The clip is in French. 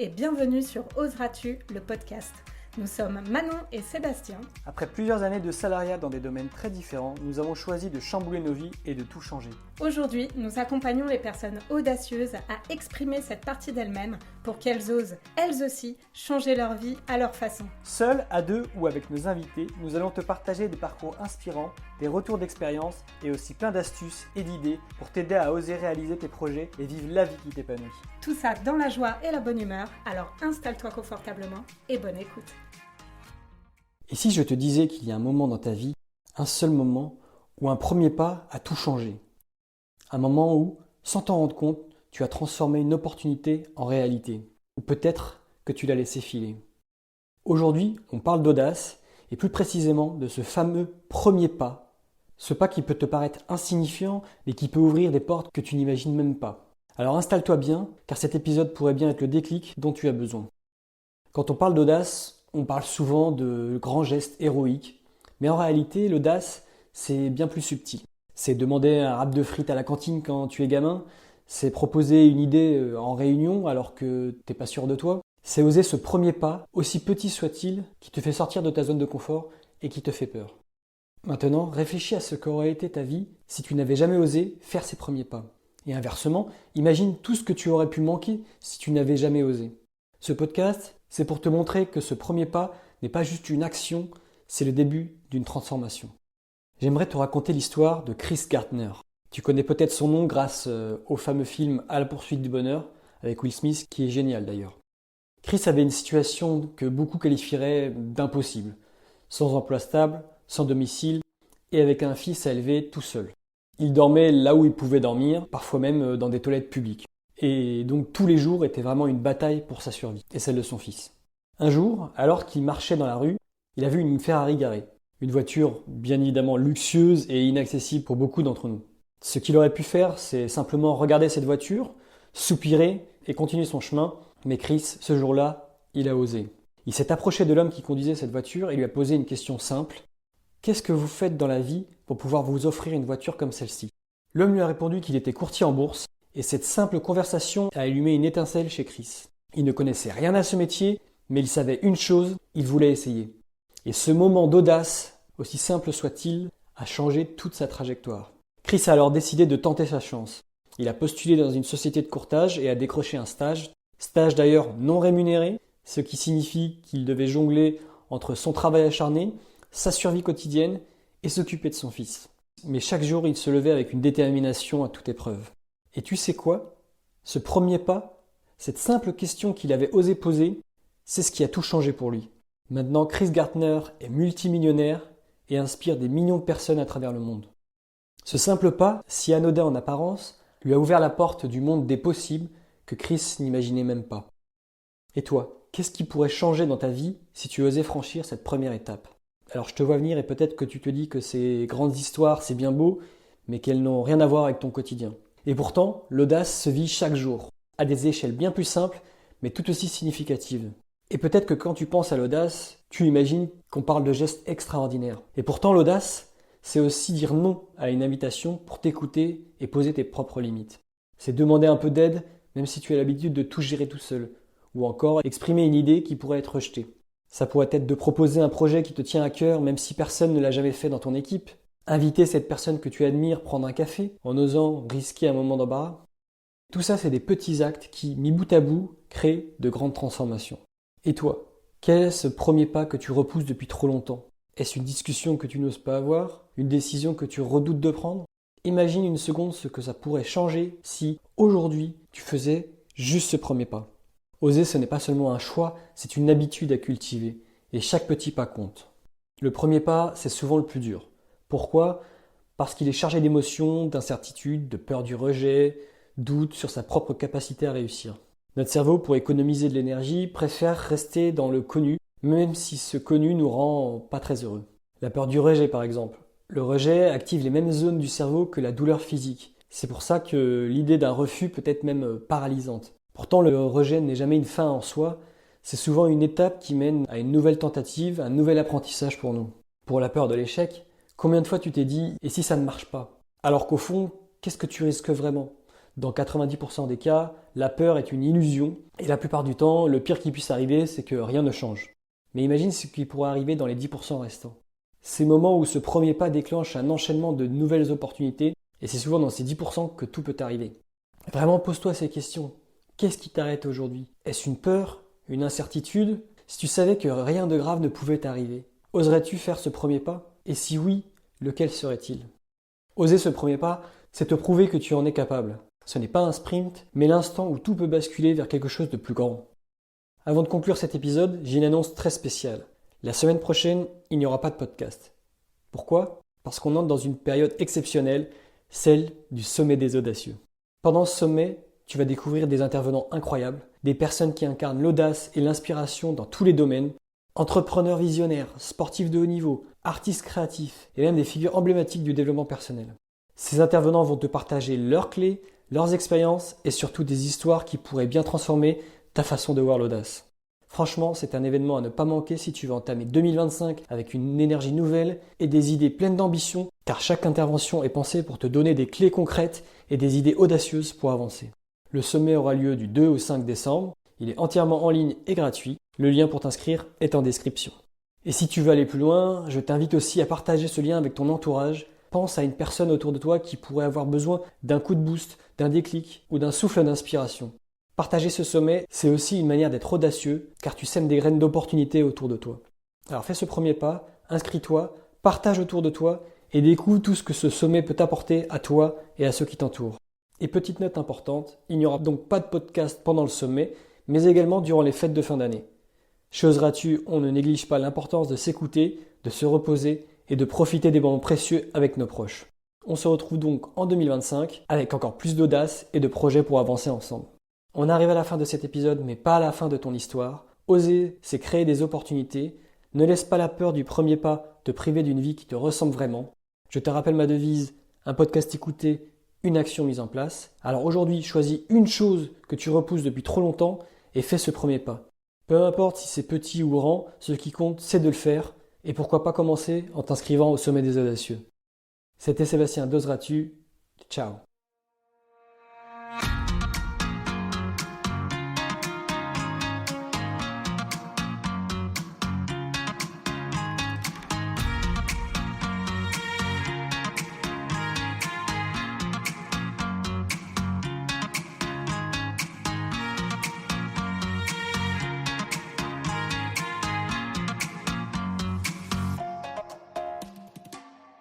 et bienvenue sur Oseras-tu, le podcast. Nous sommes Manon et Sébastien. Après plusieurs années de salariat dans des domaines très différents, nous avons choisi de chambouler nos vies et de tout changer. Aujourd'hui, nous accompagnons les personnes audacieuses à exprimer cette partie d'elles-mêmes pour qu'elles osent, elles aussi, changer leur vie à leur façon. Seuls, à deux ou avec nos invités, nous allons te partager des parcours inspirants, des retours d'expérience et aussi plein d'astuces et d'idées pour t'aider à oser réaliser tes projets et vivre la vie qui t'épanouit. Tout ça dans la joie et la bonne humeur, alors installe-toi confortablement et bonne écoute. Et si je te disais qu'il y a un moment dans ta vie, un seul moment, où un premier pas a tout changé? Un moment où, sans t'en rendre compte, tu as transformé une opportunité en réalité. Ou peut-être que tu l'as laissé filer. Aujourd'hui, on parle d'audace, et plus précisément de ce fameux premier pas. Ce pas qui peut te paraître insignifiant, mais qui peut ouvrir des portes que tu n'imagines même pas. Alors installe-toi bien, car cet épisode pourrait bien être le déclic dont tu as besoin. Quand on parle d'audace, on parle souvent de grands gestes héroïques, mais en réalité, l'audace, c'est bien plus subtil. C'est demander un wrap de frites à la cantine quand tu es gamin, c'est proposer une idée en réunion alors que t'es pas sûr de toi, c'est oser ce premier pas, aussi petit soit-il, qui te fait sortir de ta zone de confort et qui te fait peur. Maintenant, réfléchis à ce qu'aurait été ta vie si tu n'avais jamais osé faire ces premiers pas. Et inversement, imagine tout ce que tu aurais pu manquer si tu n'avais jamais osé. Ce podcast, c'est pour te montrer que ce premier pas n'est pas juste une action, c'est le début d'une transformation. J'aimerais te raconter l'histoire de Chris Gardner. Tu connais peut-être son nom grâce au fameux film À la poursuite du bonheur, avec Will Smith, qui est génial d'ailleurs. Chris avait une situation que beaucoup qualifieraient d'impossible. Sans emploi stable, sans domicile, et avec un fils à élever tout seul. Il dormait là où il pouvait dormir, parfois même dans des toilettes publiques. Et donc tous les jours étaient vraiment une bataille pour sa survie, et celle de son fils. Un jour, alors qu'il marchait dans la rue, il a vu une Ferrari garée. Une voiture bien évidemment luxueuse et inaccessible pour beaucoup d'entre nous. Ce qu'il aurait pu faire, c'est simplement regarder cette voiture, soupirer et continuer son chemin. Mais Chris, ce jour-là, il a osé. Il s'est approché de l'homme qui conduisait cette voiture et lui a posé une question simple. Qu'est-ce que vous faites dans la vie pour pouvoir vous offrir une voiture comme celle-ci? L'homme lui a répondu qu'il était courtier en bourse. Et cette simple conversation a allumé une étincelle chez Chris. Il ne connaissait rien à ce métier, mais il savait une chose, il voulait essayer. Et ce moment d'audace, aussi simple soit-il, a changé toute sa trajectoire. Chris a alors décidé de tenter sa chance. Il a postulé dans une société de courtage et a décroché un stage d'ailleurs non rémunéré, ce qui signifie qu'il devait jongler entre son travail acharné, sa survie quotidienne et s'occuper de son fils. Mais chaque jour, il se levait avec une détermination à toute épreuve. Et tu sais quoi? Ce premier pas, cette simple question qu'il avait osé poser, c'est ce qui a tout changé pour lui. Maintenant, Chris Gardner est multimillionnaire et inspire des millions de personnes à travers le monde. Ce simple pas, si anodin en apparence, lui a ouvert la porte du monde des possibles que Chris n'imaginait même pas. Et toi, qu'est-ce qui pourrait changer dans ta vie si tu osais franchir cette première étape? Alors je te vois venir et peut-être que tu te dis que ces grandes histoires, c'est bien beau, mais qu'elles n'ont rien à voir avec ton quotidien. Et pourtant, l'audace se vit chaque jour, à des échelles bien plus simples, mais tout aussi significatives. Et peut-être que quand tu penses à l'audace, tu imagines qu'on parle de gestes extraordinaires. Et pourtant, l'audace, c'est aussi dire non à une invitation pour t'écouter et poser tes propres limites. C'est demander un peu d'aide, même si tu as l'habitude de tout gérer tout seul. Ou encore exprimer une idée qui pourrait être rejetée. Ça pourrait être de proposer un projet qui te tient à cœur, même si personne ne l'a jamais fait dans ton équipe. Inviter cette personne que tu admires prendre un café en osant risquer un moment d'embarras. Tout ça, c'est des petits actes qui, mis bout à bout, créent de grandes transformations. Et toi, quel est ce premier pas que tu repousses depuis trop longtemps? Est-ce une discussion que tu n'oses pas avoir? Une décision que tu redoutes de prendre? Imagine une seconde ce que ça pourrait changer si, aujourd'hui, tu faisais juste ce premier pas. Oser, ce n'est pas seulement un choix, c'est une habitude à cultiver. Et chaque petit pas compte. Le premier pas, c'est souvent le plus dur. Pourquoi? Parce qu'il est chargé d'émotions, d'incertitudes, de peur du rejet, doute sur sa propre capacité à réussir. Notre cerveau, pour économiser de l'énergie, préfère rester dans le connu, même si ce connu nous rend pas très heureux. La peur du rejet, par exemple. Le rejet active les mêmes zones du cerveau que la douleur physique. C'est pour ça que l'idée d'un refus peut être même paralysante. Pourtant, le rejet n'est jamais une fin en soi, c'est souvent une étape qui mène à une nouvelle tentative, un nouvel apprentissage pour nous. Pour la peur de l'échec, combien de fois tu t'es dit « et si ça ne marche pas ?» Alors qu'au fond, qu'est-ce que tu risques vraiment? Dans 90% des cas, la peur est une illusion et la plupart du temps, le pire qui puisse arriver, c'est que rien ne change. Mais imagine ce qui pourrait arriver dans les 10% restants. Ces moments où ce premier pas déclenche un enchaînement de nouvelles opportunités et c'est souvent dans ces 10% que tout peut arriver. Vraiment, pose-toi ces questions. Qu'est-ce qui t'arrête aujourd'hui? Est-ce une peur? Une incertitude? Si tu savais que rien de grave ne pouvait t'arriver, oserais-tu faire ce premier pas? Et si oui, lequel serait-il? Oser ce premier pas, c'est te prouver que tu en es capable. Ce n'est pas un sprint, mais l'instant où tout peut basculer vers quelque chose de plus grand. Avant de conclure cet épisode, j'ai une annonce très spéciale. La semaine prochaine, il n'y aura pas de podcast. Pourquoi? Parce qu'on entre dans une période exceptionnelle, celle du sommet des audacieux. Pendant ce sommet, tu vas découvrir des intervenants incroyables, des personnes qui incarnent l'audace et l'inspiration dans tous les domaines, entrepreneurs visionnaires, sportifs de haut niveau, artistes créatifs et même des figures emblématiques du développement personnel. Ces intervenants vont te partager leurs clés, leurs expériences et surtout des histoires qui pourraient bien transformer ta façon de voir l'audace. Franchement, c'est un événement à ne pas manquer si tu veux entamer 2025 avec une énergie nouvelle et des idées pleines d'ambition, car chaque intervention est pensée pour te donner des clés concrètes et des idées audacieuses pour avancer. Le sommet aura lieu du 2 au 5 décembre, il est entièrement en ligne et gratuit, le lien pour t'inscrire est en description. Et si tu veux aller plus loin, je t'invite aussi à partager ce lien avec ton entourage. Pense à une personne autour de toi qui pourrait avoir besoin d'un coup de boost, d'un déclic ou d'un souffle d'inspiration. Partager ce sommet, c'est aussi une manière d'être audacieux, car tu sèmes des graines d'opportunités autour de toi. Alors fais ce premier pas, inscris-toi, partage autour de toi et découvre tout ce que ce sommet peut t'apporter à toi et à ceux qui t'entourent. Et petite note importante, il n'y aura donc pas de podcast pendant le sommet, mais également durant les fêtes de fin d'année. Chose gratuite, on ne néglige pas l'importance de s'écouter, de se reposer et de profiter des moments précieux avec nos proches. On se retrouve donc en 2025 avec encore plus d'audace et de projets pour avancer ensemble. On arrive à la fin de cet épisode, mais pas à la fin de ton histoire. Oser, c'est créer des opportunités. Ne laisse pas la peur du premier pas te priver d'une vie qui te ressemble vraiment. Je te rappelle ma devise, un podcast écouté, une action mise en place. Alors aujourd'hui, choisis une chose que tu repousses depuis trop longtemps et fais ce premier pas. Peu importe si c'est petit ou grand, ce qui compte, c'est de le faire. Et pourquoi pas commencer en t'inscrivant au sommet des audacieux. C'était Sébastien, d'Oseras-tu? Ciao.